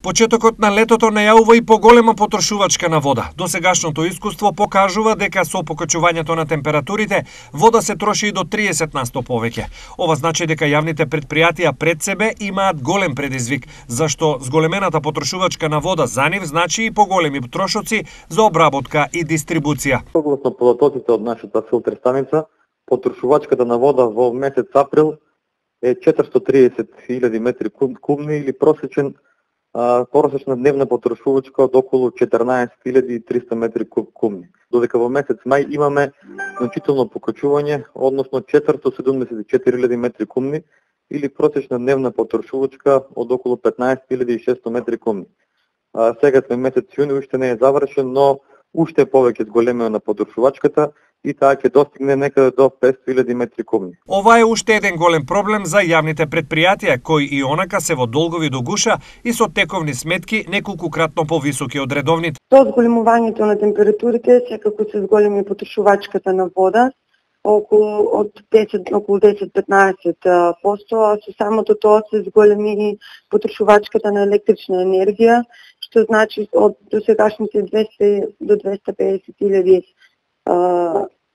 Почетокот на летото најавува и поголема потрошувачка на вода. Досегашното искуство покажува дека со покачувањето на температурите вода се троши и до 30% повеќе. Ова значи дека јавните предпријатија пред себе имаат голем предизвик, зашто зголемената потрошувачка на вода за нив значи и поголеми трошоци за обработка и дистрибуција. Согласно податоците од нашата филтер станица, потрошувачката на вода во месец април е 430.000 метри кубни или просечна дневна потрошувачка од околу 14.300 метри кубни. Додека во месец мај имаме значително покачување, односно 474.000 метри кубни или просечна дневна потрошувачка од околу 15.600 метри кубни. Сега сме месец јуни, уште не е завршен, но уште е повеќе зголемено на потрошувачката и таа ќе достигне некаде до 500.000 метри кубни. Ова е уште еден голем проблем за јавните предпријатија, кои и онака се во долгови до гуша и со тековни сметки неколкукратно повисоки од редовните. Со зголемувањето на температурите секако се зголеми потрошувачката на вода, околу 10-15%, а со самото тоа се зголеми и потрошувачката на електрична енергија, што значи од досегашните 200 до 250.000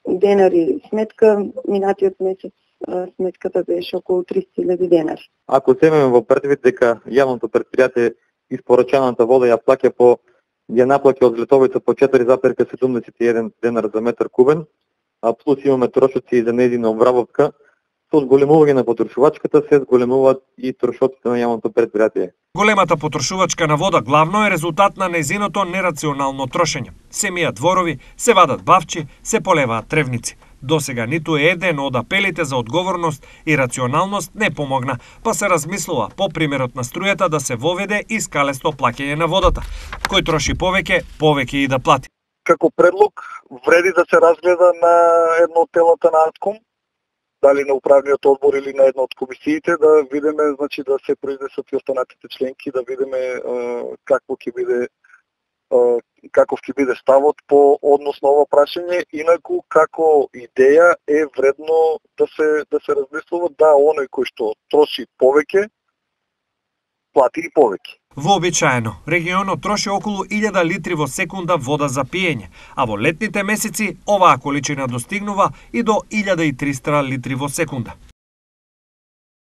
денари сметка, минатиот месец сметката беше околу 300.000 денари. Ако земеме во предвид дека јавното предпријатие испорачаната вода ја наплаќа од Летовица по 4,71 денар за метар кубен, а плюс имаме трошоци и за нејзина обработка, со зголемување на потрошувачката се зголемуваат и трошоците на јавното предпријатие. Големата потрошувачка на вода главно е резултат на нејзиното нерационално трошење. Се мијат дворови, се вадат бавчи, се полеваат тревници. Досега ниту еден од апелите за одговорност и рационалност не помогна, па се размислува по примерот на струјата да се воведе и скалесто плаќање на водата. Кој троши повеќе и да плати. Како предлог вреди да се разгледа на едно од телата на АТКОМ, дали на управниот одбор или на една од комисиите, да видиме, значи да се произнесат и останатите членки, да видиме каков ќе биде ставот по однос на ова прашање. Инаку како идеја е вредно да се размислува да оној кој што троши повеќе плати и повеќе. Вообичаено, регионот троши околу 1000 литри во секунда вода за пиење, а во летните месеци оваа количина достигнува и до 1300 литри во секунда.